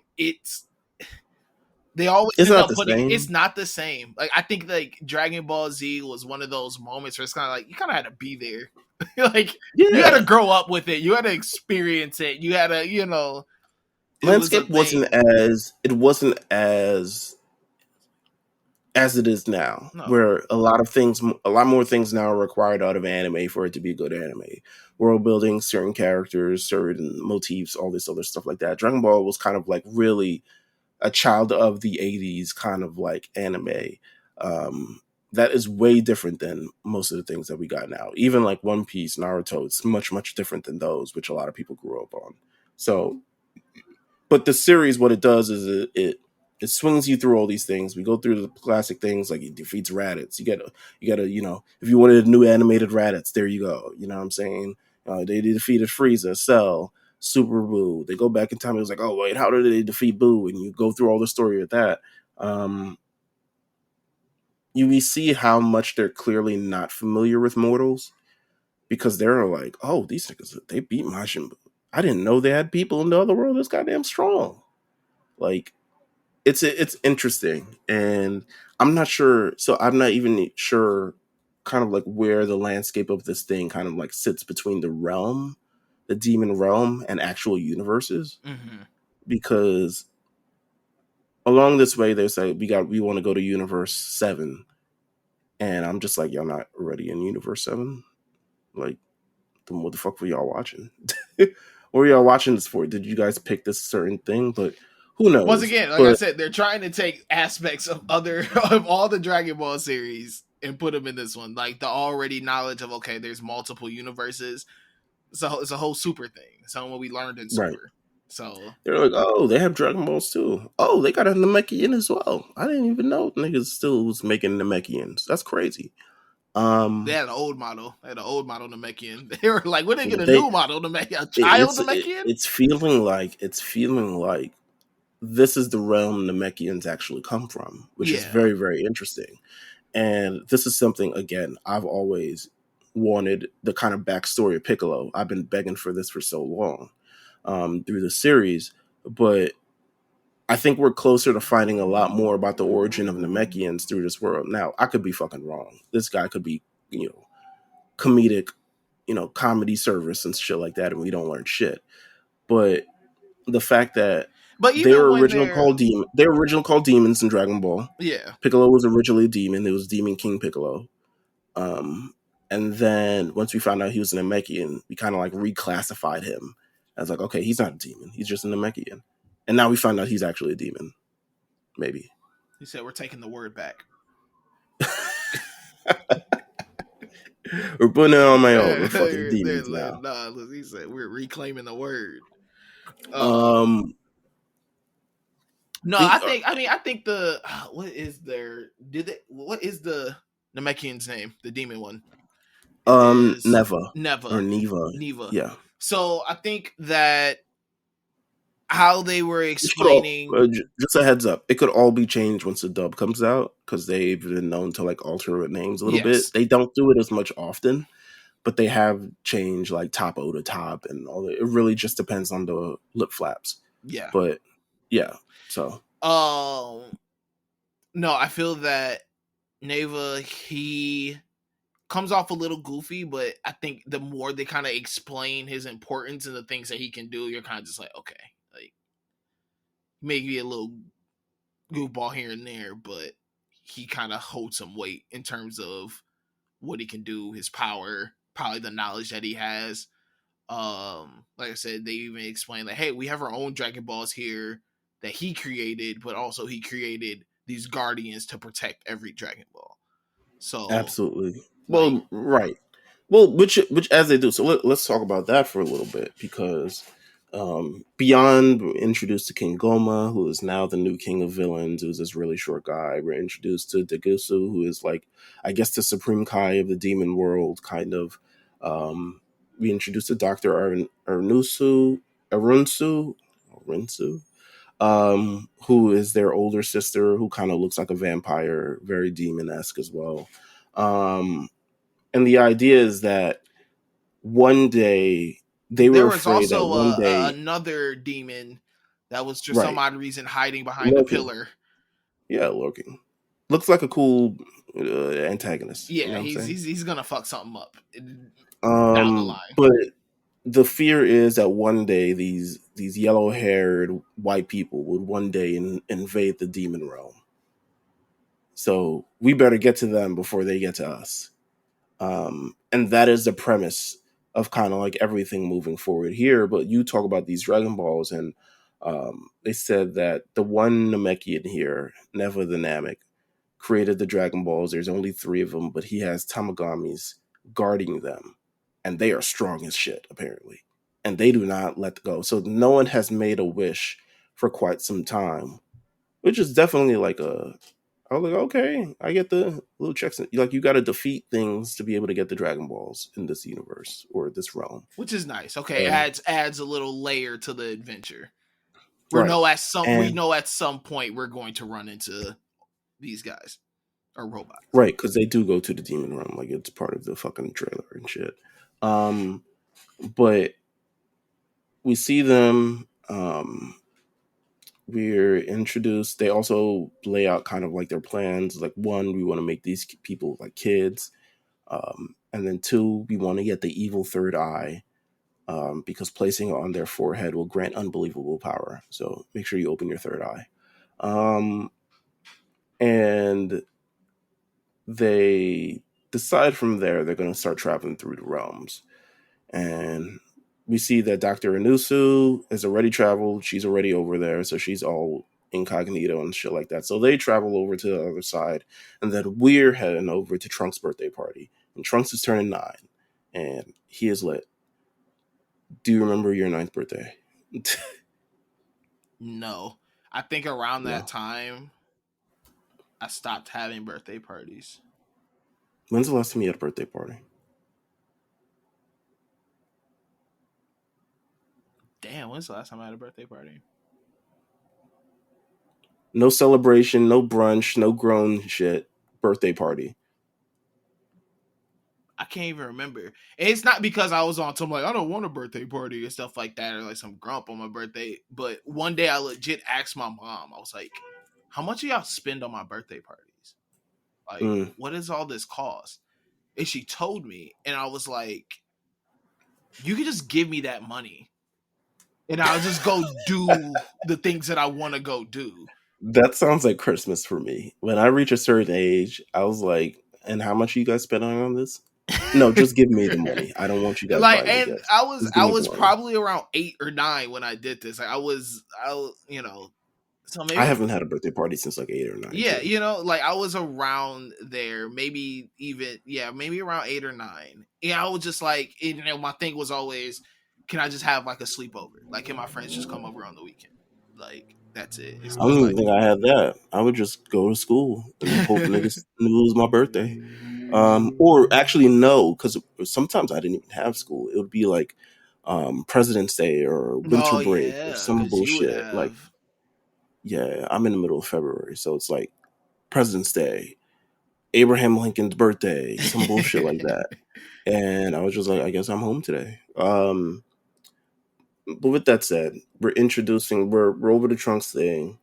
They always it's end not up the putting same. it's not the same. Like I think like Dragon Ball Z was one of those moments where it's kind of like you kind of had to be there. Like you had to grow up with it. You had to experience it. You had to, Landscape wasn't as it is now, where a lot more things now are required out of anime for it to be good anime. World building, certain characters, certain motifs, all this other stuff like that. Dragon Ball was kind of like really a child of the 80s kind of like anime. That is way different than most of the things that we got now. Even like One Piece, Naruto, it's much, much different than those, which a lot of people grew up on. So, but the series, what it does is it swings you through all these things. We go through the classic things like it defeats Raditz. You gotta, if you wanted a new animated Raditz, there you go. You know what I'm saying? They defeated Frieza, Cell, Super Boo. They go back in time. It was like, oh wait, how did they defeat Boo? And you go through all the story with that. You see how much they're clearly not familiar with mortals, because they're like, oh, these niggas, they beat Majin Buu. I didn't know they had people in the other world that's goddamn strong. Like, it's interesting, and I'm not sure. So I'm not even sure, kind of like where the landscape of this thing kind of like sits between the demon realm, and actual universes, because along this way they say we want to go to Universe 7, and I'm just like, y'all not already in Universe 7? Like, then what the fuck were y'all watching? What were y'all watching this for? Did you guys pick this certain thing? But who knows? Once again, like I said, they're trying to take aspects of all the Dragon Ball series and put them in this one. Like the already knowledge of, okay, there's multiple universes. So it's a whole Super thing. Something what we learned in Super. Right. So they're like, oh, they have Dragon Balls too. Oh, they got a Namekian as well. I didn't even know niggas still was making Namekians. That's crazy. They had an old model. They had an old model Namekian. They were like, when they get a new model Namekian? A child Namekian? It's feeling like this is the realm Namekians actually come from, which is very, very interesting. And this is something, again, I've always wanted the kind of backstory of Piccolo. I've been begging for this for so long through the series, but I think we're closer to finding a lot more about the origin of Namekians through this world. Now, I could be fucking wrong. This guy could be, comedic, comedy service and shit like that, and we don't learn shit. But the fact that they were originally called demons in Dragon Ball. Yeah. Piccolo was originally a demon. It was Demon King Piccolo. And then once we found out he was an Namekian, we kind of like reclassified him. I was like, okay, he's not a demon. He's just a Namekian. And now we find out he's actually a demon. Maybe. He said, we're taking the word back. We're putting it on my own. We're fucking demons now. Nah, he said, we're reclaiming the word. No, I think the what is the Namekian's name? The demon one. Neva. Or Neva. Yeah. So I think that how they were explaining, just a heads up, it could all be changed once the dub comes out, because they've been known to like alter names a little bit. They don't do it as much often, but they have changed like Topo to Top and all that. It really just depends on the lip flaps. Yeah. But yeah, so no, I feel that Neva, he comes off a little goofy, but I think the more they kind of explain his importance and the things that he can do, you're kind of just like, okay, like maybe a little goofball here and there, but he kind of holds some weight in terms of what he can do, his power, probably the knowledge that he has. Like I said, they even explain like, hey, we have our own Dragon Balls here that he created, but also he created these guardians to protect every Dragon Ball. So absolutely. Well, right. Well, which as they do. So let's talk about that for a little bit, because Beyond, we're introduced to King Goma, who is now the new king of villains, who's this really short guy. We're introduced to Degusu, who is like, I guess, the Supreme Kai of the demon world, kind of. We introduced to Dr. Arunsu, who is their older sister, who kind of looks like a vampire, very demon-esque as well. And the idea is that one day they were afraid that one day another demon that was for Right. some odd reason hiding behind a pillar. Yeah, lurking. Looks like a cool antagonist. Yeah, you know he's gonna fuck something up down the line. But the fear is that one day these yellow-haired white people would one day invade the demon realm. So we better get to them before they get to us. And that is the premise of kind of like everything moving forward here. But you talk about these Dragon Balls, and they said that the one Namekian here, Neva the Namek, created the Dragon Balls. There's only 3 of them, but he has Tamagamis guarding them. And they are strong as shit, apparently. And they do not let go. So no one has made a wish for quite some time. Which is definitely like I was like, okay, I get the little checks. Like, you got to defeat things to be able to get the Dragon Balls in this universe or this realm. Which is nice. Okay, adds a little layer to the adventure. We know at some point we're going to run into these guys or robots. Right, because they do go to the demon realm. Like, it's part of the fucking trailer and shit. But we see them. We're introduced. They also lay out kind of like their plans. Like, 1, we want to make these people like kids. And then 2, we want to get the evil third eye. Because placing it on their forehead will grant unbelievable power. So make sure you open your third eye. And they decide from there they're going to start traveling through the realms. And we see that Dr. Anusu has already traveled. She's already over there, so she's all incognito and shit like that. So they travel over to the other side, and then we're heading over to Trunks' birthday party. And Trunks is turning 9, and he is lit. Do you remember your 9th birthday? No. I think around that time, I stopped having birthday parties. When's the last time you had a birthday party? Damn, when's the last time I had a birthday party? No celebration, no brunch, no grown shit. Birthday party. I can't even remember. And it's not because I was on some like, I don't want a birthday party and stuff like that, or like some grump on my birthday. But one day I legit asked my mom, I was like, how much do y'all spend on my birthday parties? Like, what does all this cost? And she told me, and I was like, you could just give me that money and I'll just go do the things that I want to go do. That sounds like Christmas for me. When I reach a certain age, I was like, and how much are you guys spending on this? No, just give me the money. I don't want you guys like, buying and I was probably around 8 or 9 when I did this. Like, I was, you know, so maybe I haven't had a birthday party since like 8 or 9. Yeah, you know, like I was around there, maybe even, maybe around 8 or 9. Yeah, I was just like, you know, my thing was always, can I just have like a sleepover? Like, can my friends just come over on the weekend? Like, that's it. I don't even think I had that. I would just go to school and hope niggas knew it was my birthday. Or actually, no, because sometimes I didn't even have school. It would be like President's Day or winter break or some bullshit. Like, yeah, I'm in the middle of February, so it's like President's Day, Abraham Lincoln's birthday, some bullshit like that. And I was just like, I guess I'm home today. But with that said, we're over the Trunks thing.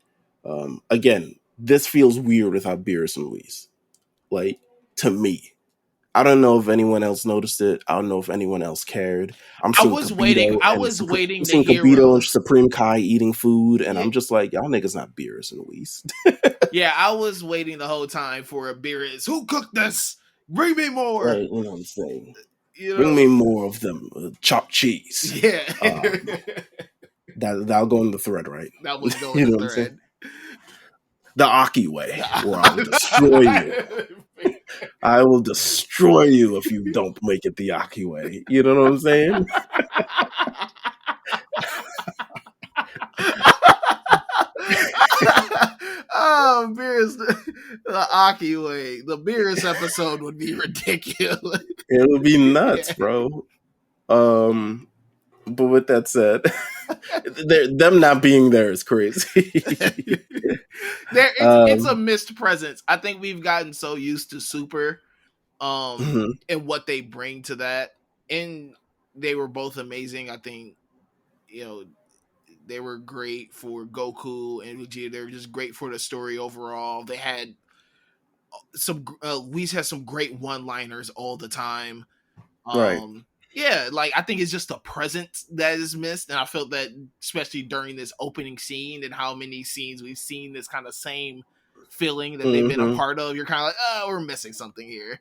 Again, this feels weird without Beerus and Luis. Like, to me. I don't know if anyone else noticed it. I don't know if anyone else cared. I was waiting to hear Kabito and Supreme Kai eating food, and I'm just like, y'all niggas not Beerus and Luis. Yeah, I was waiting the whole time for a Beerus. Who cooked this? Bring me more. Right, you know what I'm saying? Bring me more of them chopped cheese. Yeah. That'll go in the thread, right? That was going in the thread. The Aki way, where I'll destroy you. I will destroy you if you don't make it the Aki way. You know what I'm saying? Beerus, the Aki way. The Beerus episode would be ridiculous. It would be nuts, bro. But with that said, them not being there is crazy. It's a missed presence. I think we've gotten so used to Super, and what they bring to that, and they were both amazing. I think, they were great for Goku and Vegeta. They were just great for the story overall. They had we had some great one-liners all the time. Right. Yeah, like I think it's just the presence that is missed, and I felt that especially during this opening scene and how many scenes we've seen this kind of same feeling that they've been a part of. You're kind of like, oh, we're missing something here.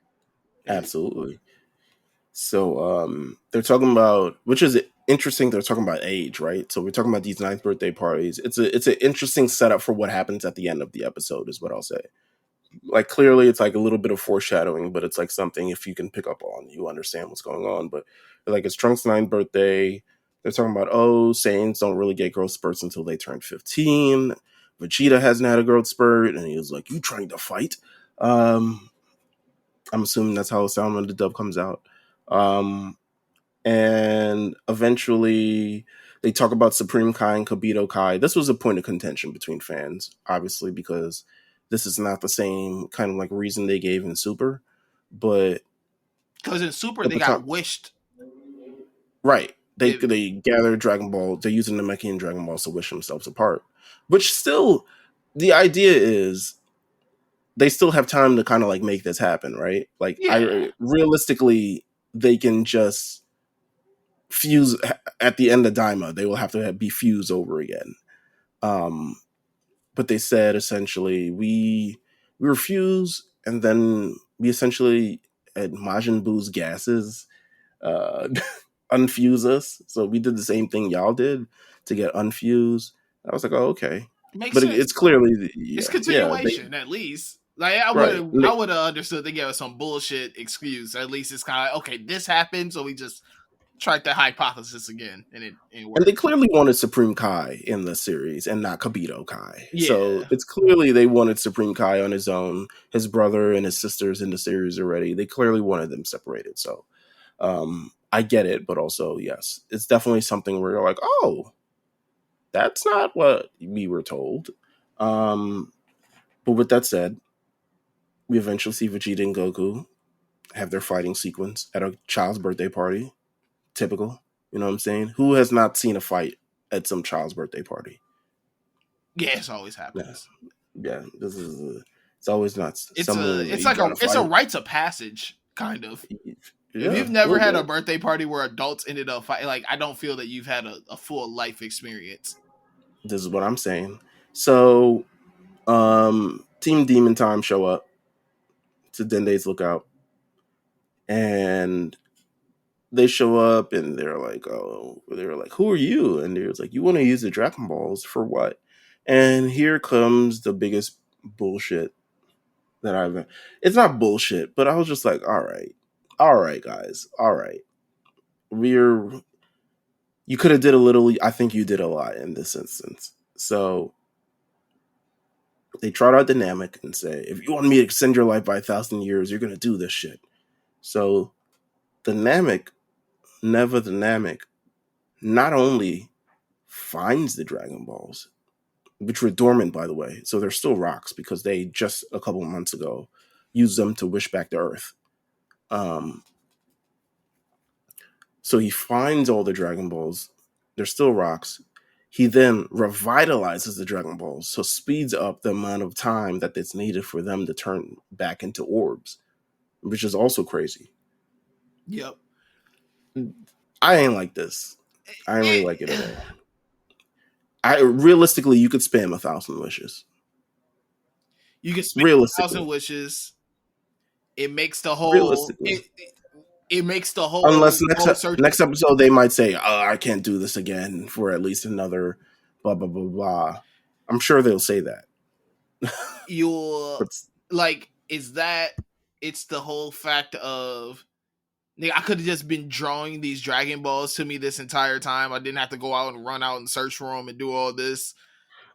Absolutely. So they're talking about, which is interesting. They're talking about age, right? So we're talking about these 9th birthday parties. It's an interesting setup for what happens at the end of the episode, is what I'll say. Like, clearly it's like a little bit of foreshadowing, but it's like something, if you can pick up on, you understand what's going on. But like, it's Trunks' 9th birthday. They're talking about, Saiyans don't really get growth spurts until they turn 15. Vegeta hasn't had a growth spurt, and he was like, you trying to fight? I'm assuming that's how it sounds when the dub comes out. And eventually they talk about Supreme Kai and Kobito Kai. This was a point of contention between fans, obviously, because this is not the same kind of like reason they gave in Super, but because in Super they got wished. Right. They gather Dragon Ball. They're using the Namekian Dragon Balls to wish themselves apart. Which still, the idea is they still have time to kind of like make this happen, right? Like, realistically, they can just fuse at the end of Daima. They will have to be fused over again. But they said essentially we refuse, and then we essentially at Majin Buu's gases unfuse us. So we did the same thing y'all did to get unfused. I was like, oh, okay. Makes sense. It's clearly it's continuation at least. Like I would have understood they gave us some bullshit excuse. At least it's kind of okay. This happened, so we just tried the hypothesis again, and it worked. And they clearly wanted Supreme Kai in the series and not Kobito Kai. Yeah. So it's clearly they wanted Supreme Kai on his own. His brother and his sisters in the series already. They clearly wanted them separated. So I get it, but also, yes, it's definitely something where you're like, oh, that's not what we were told. But with that said, we eventually see Vegeta and Goku have their fighting sequence at a child's birthday party. Typical, you know what I'm saying? Who has not seen a fight at some child's birthday party? Yeah, it always happens. Yeah, it's always nuts. It's a rites of passage, kind of. Yeah, if you've never had a birthday party where adults ended up fighting, like, I don't feel that you've had a full life experience. This is what I'm saying. So, Team Demon Time show up to Dende's lookout, and they show up and they're like, who are you? And they're like, you want to use the Dragon Balls for what? And here comes the biggest bullshit that it's not bullshit, but I was just like, all right, guys. All right. You could have did a little, I think you did a lot in this instance. So they trot out the Namek and say, if you want me to extend your life by 1,000 years, you're going to do this shit. So the Namek, Never the Namek, not only finds the Dragon Balls, which were dormant, by the way, so they're still rocks because they just a couple of months ago used them to wish back to Earth. So he finds all the Dragon Balls. They're still rocks. He then revitalizes the Dragon Balls, so speeds up the amount of time that it's needed for them to turn back into orbs, which is also crazy. Yep. I ain't like this. I don't really like it at all. Realistically, you could spam 1,000 wishes. You can spam 1,000 wishes. It makes the whole. It makes the whole. Unless next episode they might say, "Oh, I can't do this again for at least another blah blah blah blah." I'm sure they'll say that. It's the whole fact of. I could have just been drawing these Dragon Balls to me this entire time. I didn't have to go out and run out and search for them and do all this.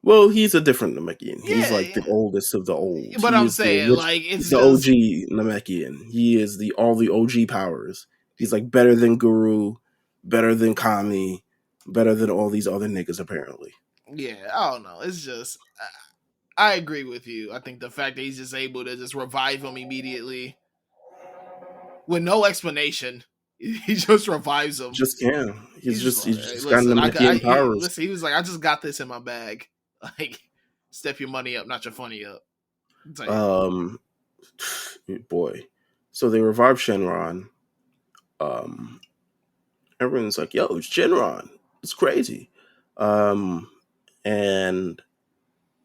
Well, he's a different Namekian. He's like the Yeah, oldest of the old. but He I'm is the saying rich, like it's he's the just OG Namekian. He is all the OG powers. He's like better than Guru, better than Kami, better than all these other niggas apparently. yeah. I don't know. It's just I agree with you. I think the fact that he's just able to just revive him immediately with no explanation, he just revives him. Just can. He's just like, He's hey, just got listen, Namekian powers. listen. He was like, I just got this in my bag. Like, step your money up, not your funny up. Boy. So they revived Shenron. Everyone's like, yo, it's Shenron. It's crazy. And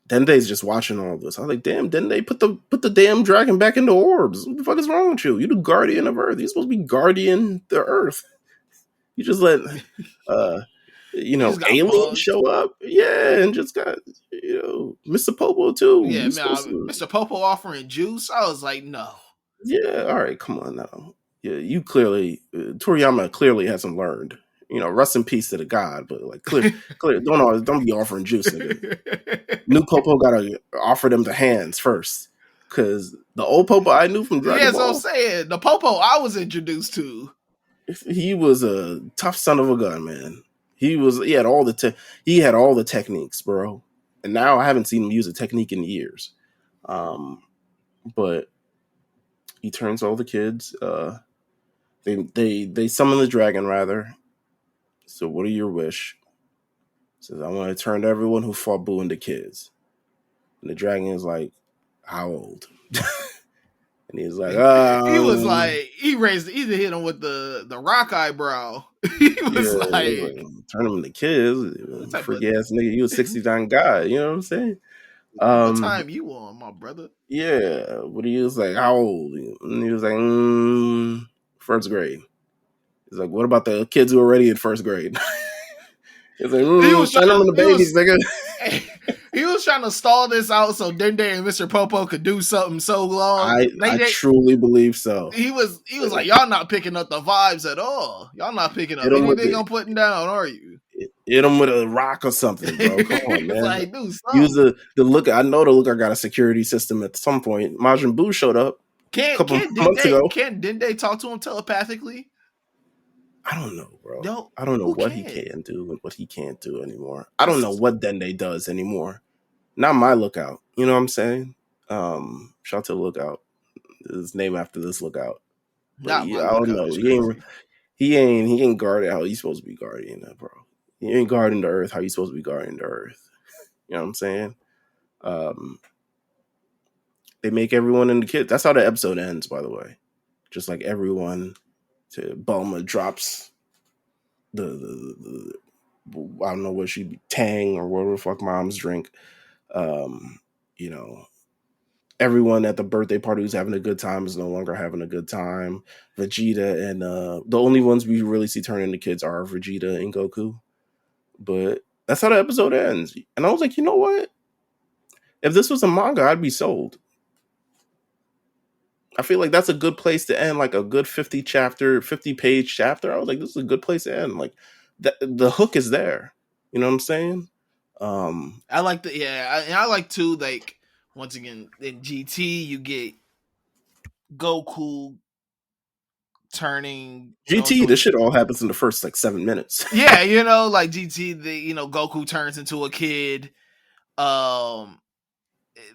Dende's just watching all this. I was like, damn, Dende, put the damn dragon back into orbs. What the fuck is wrong with you? You're the guardian of Earth. You're supposed to be guardian the Earth. You just let aliens show up. Yeah, and just got Mr. Popo too. Yeah, man, Mr. Popo offering juice. I was like, no. Yeah, all right, come on now. Yeah, you clearly Toriyama clearly hasn't learned. Rest in peace to the god, but like clear don't be offering juice, nigga. New Popo gotta offer them the hands first. Cause the old Popo I knew from Dragon Ball. Yeah, so I'm saying the Popo I was introduced to. He was a tough son of a gun, man. He had all the techniques, bro. And now I haven't seen him use a technique in years. But he turns all the kids. They summon the dragon rather. So what are your wish? Says I want to turn everyone who fought Boo into kids. And the dragon is like, how old? And he's like, he was like, he hit him with the rock eyebrow. He was like, turn him into kids. Freaky ass nigga. He was 69 guy. You know what I'm saying? What time you on, my brother? Yeah, but he was like, how old? And he was like, first grade. He's like, what about the kids who are already in first grade? He's like, he was turn them into babies, nigga. He was trying to stall this out so Dende and Mr. Popo could do something so long. I truly believe so. He was like, y'all not picking up the vibes at all. Y'all not picking up anything I'm putting down, are you? Hit him with a rock or something, bro. Come on, man. Like, dude, use the look. I know the look. I got a security system at some point. Majin Buu showed up a couple months ago. Can Dende talk to him telepathically? I don't know, bro. No, I don't know what he can do and what he can't do anymore. I don't know what Dende does anymore. Not my lookout. You know what I'm saying? Shout out to the lookout. His name after this lookout. But yeah, I don't know. He ain't guarded how he's supposed to be guarding that, bro. He ain't guarding the Earth how he's supposed to be guarding the Earth. You know what I'm saying? They make everyone into kids. That's how the episode ends, by the way. Just like everyone. Bulma drops the I don't know what she be, Tang or whatever the fuck mom's drink. Everyone at the birthday party who's having a good time is no longer having a good time. Vegeta and the only ones we really see turn into kids are Vegeta and Goku. But that's how the episode ends. And I was like, you know what? If this was a manga, I'd be sold. I feel like that's a good place to end, like a good 50-page chapter. I was like, this is a good place to end. Like, the hook is there. You know what I'm saying? I like and I like too, like, once again, in GT, you get Goku turning GT, this shit all happens in the first, like, 7 minutes. Yeah, like GT, Goku turns into a kid.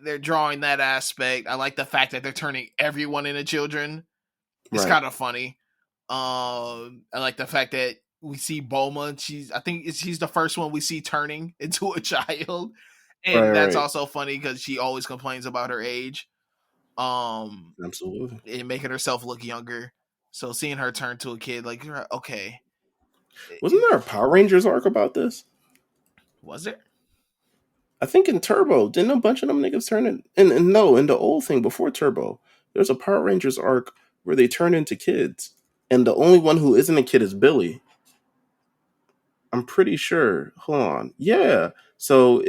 They're drawing that aspect. I like the fact that they're turning everyone into children. It's kind of funny. I like the fact that we see Bulma. She's the first one we see turning into a child, and that's also funny because she always complains about her age. Absolutely, and making herself look younger. So seeing her turn to a kid, like, okay. Wasn't there a Power Rangers arc about this? Was there? I think in Turbo, didn't a bunch of them niggas turn in? And no, in the old thing before Turbo, there's a Power Rangers arc where they turn into kids, and the only one who isn't a kid is Billy. I'm pretty sure. Hold on, yeah. So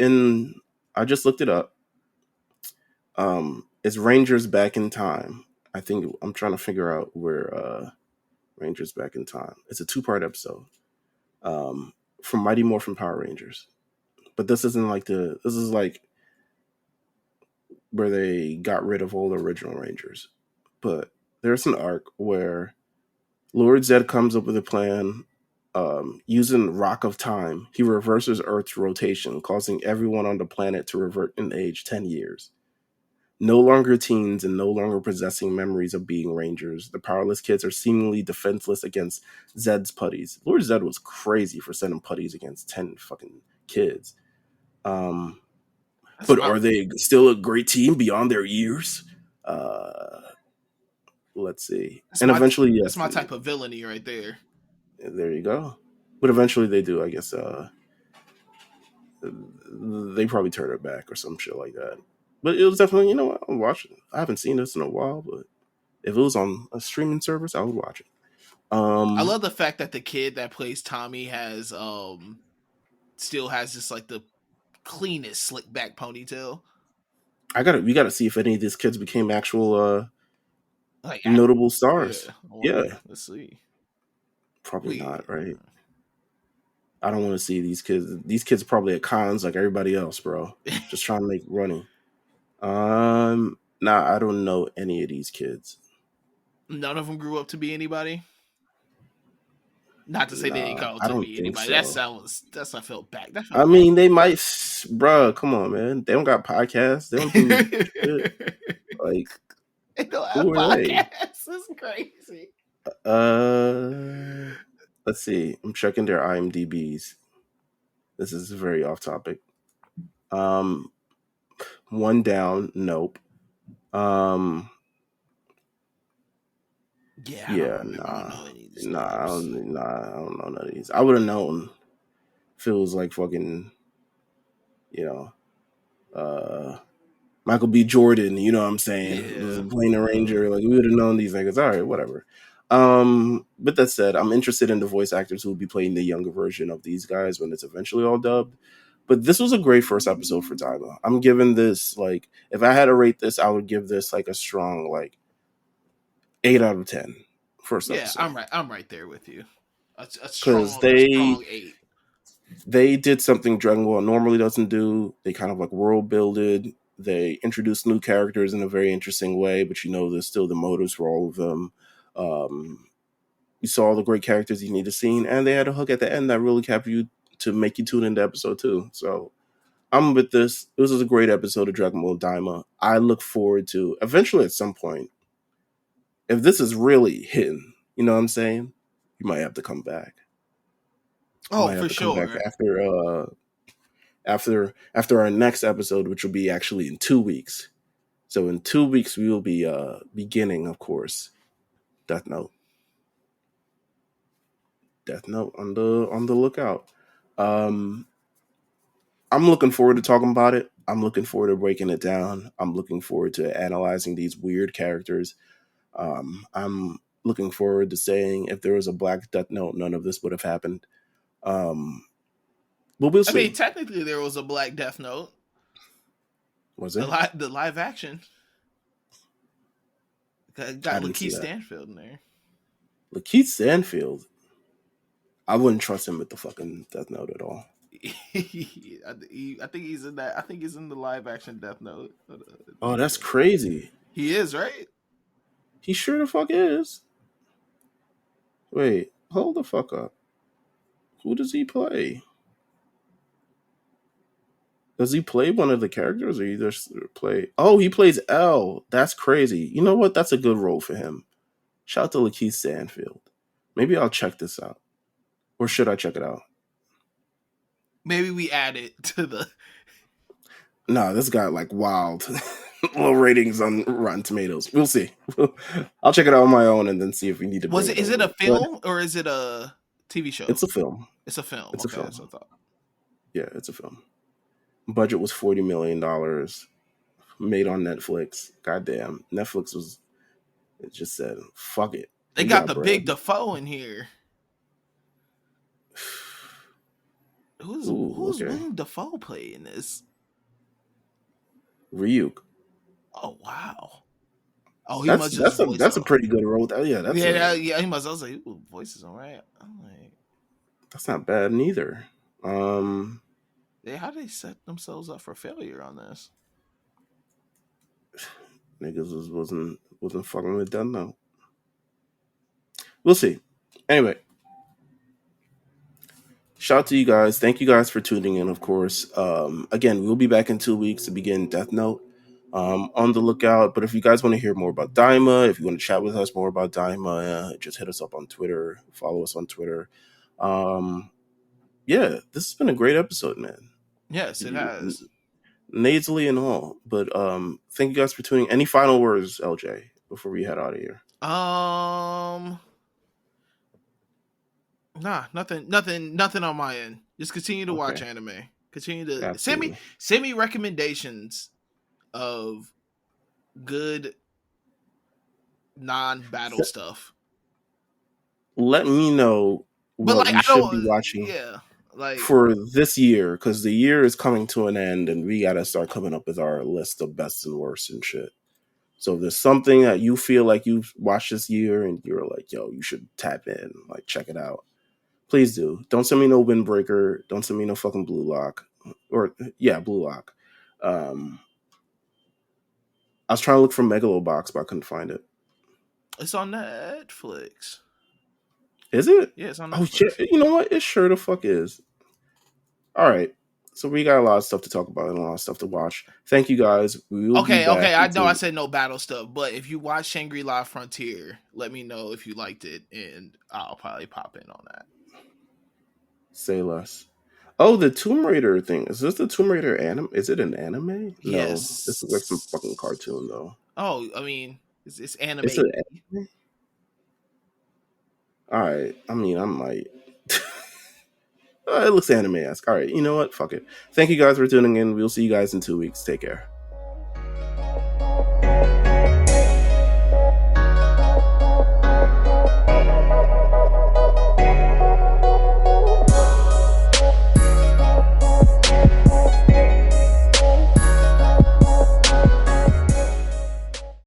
I just looked it up. It's Rangers Back in Time. I think I'm trying to figure out where Rangers Back in Time. It's a 2-part episode from Mighty Morphin Power Rangers. but this isn't like this is like where they got rid of all the original Rangers. But there's an arc where Lord Zed comes up with a plan. Using Rock of Time, he reverses Earth's rotation, causing everyone on the planet to revert in age 10 years. No longer teens and no longer possessing memories of being Rangers, the powerless kids are seemingly defenseless against Zed's putties. Lord Zed was crazy for sending putties against 10 fucking kids. But are they still a great team beyond their years? Let's see. And eventually, yes. That's my type of villainy right there. There you go. But eventually they do, I guess. They probably turn it back or some shit like that. But it was definitely, you know what, I'll watch it. I haven't seen this in a while, but if it was on a streaming service, I would watch it. I love the fact that the kid that plays Tommy has still has just like the cleanest slick back ponytail. We gotta see if any of these kids became actual like notable stars. Yeah. Let's see. Probably not, right? I don't want to see these kids. These kids are probably at cons like everybody else, bro. Just trying to make money. Nah, I don't know any of these kids. None of them grew up to be anybody. Not to say they didn't grow up to be anybody. So. That's I felt back. I mean, they might, bro. Come on, man. They don't got podcasts. They don't do shit. Like, they don't have podcasts. It's crazy. Let's see. I'm checking their IMDb's. This is very off topic. One Down. Nope. I don't know none of these. I would have known. Feels like fucking, Michael B. Jordan. You know what I'm saying? Playing a Ranger. Like we would have known these niggas. All right, whatever. But that said, I'm interested in the voice actors who will be playing the younger version of these guys when it's eventually all dubbed. But this was a great first episode for Daima. I'm giving this, like, if I had to rate this, I would give this like a strong, like, 8 out of 10. First episode. Yeah, I'm right there with you. A strong 8. They did something Dragon Ball normally doesn't do. They kind of like world builded. They introduced new characters in a very interesting way, but there's still the motives for all of them. You saw all the great characters you need to see, and they had a hook at the end that really kept you to make you tune into episode 2. So I'm with this. This was a great episode of Dragon Ball Daima. I look forward to eventually at some point, if this is really hitting, you know what I'm saying? You might have to come back. For sure. After our next episode, which will be actually in 2 weeks. So in 2 weeks, we will be beginning, of course, Death Note. Death Note on the lookout. I'm looking forward to talking about it. I'm looking forward to breaking it down. I'm looking forward to analyzing these weird characters. I'm looking forward to saying if there was a Black Death Note, none of this would have happened. But we'll see. I mean, technically, there was a Black Death Note. Was it? The live action. Got Lakeith Stanfield in there. Lakeith Stanfield? I wouldn't trust him with the fucking Death Note at all. I think he's in that. I think he's in the live action Death Note. Oh, that's crazy. He is, right? He sure the fuck is. Wait, hold the fuck up. Who does he play? Does he play one of the characters, or he just play? Oh, he plays L. That's crazy. You know what? That's a good role for him. Shout out to Lakeith Stanfield. Maybe I'll check this out. Or should I check it out? Maybe we add it to the... Nah, this got like wild low ratings on Rotten Tomatoes. We'll see. I'll check it out on my own and then see if we need to... Is it a film or is it a TV show? It's a film. It's a film. It's a film. That's what I thought. Yeah, it's a film. Budget was $40 million. Made on Netflix. Goddamn. Netflix it just said, fuck it. They got the big Defoe in here. Who's William Defoe play in this? Ryuk. Oh wow! Oh, that's a pretty good role. Yeah, he must. I was like, ooh, voice is alright. I'm like, that's not bad neither. Yeah, How do they set themselves up for failure on this? Niggas wasn't fucking with them though. We'll see. Anyway, shout out to you guys. Thank you guys for tuning in. Of course, again, we'll be back in 2 weeks to begin Death Note. On the lookout. But if you guys want to hear more about Daima, if you want to chat with us more about Daima, just hit us up on Twitter. Follow us on Twitter. Yeah, this has been a great episode, man. Yes, it has. Nasally and all. But thank you guys for tuning. Any final words, LJ, before we head out of here? Nah, nothing on my end. Just continue to watch anime. Continue to send me recommendations of good non-battle stuff. Let me know what we should be watching. Yeah, for this year, because the year is coming to an end, and we gotta start coming up with our list of best and worst and shit. So if there's something that you feel like you've watched this year and you're like, yo, you should tap in, like check it out. Please do. Don't send me no Windbreaker. Don't send me no fucking Blue Lock. Blue Lock. I was trying to look for Megalobox, but I couldn't find it. It's on Netflix. Is it? Yeah, it's on Netflix. Oh shit! You know what? It sure the fuck is. All right. So we got a lot of stuff to talk about and a lot of stuff to watch. Thank you guys. Okay. I know I said no battle stuff, but if you watch Shangri-La Frontier, let me know if you liked it, and I'll probably pop in on that. Say less. Oh, the Tomb Raider thing. Is this the Tomb Raider anime? Is it an anime? Yes. No, this is like some fucking cartoon though. Oh, I mean, it's anime. Is it anime? All right. I mean, I might. It looks anime-esque. All right. You know what? Fuck it. Thank you guys for tuning in. We'll see you guys in 2 weeks. Take care.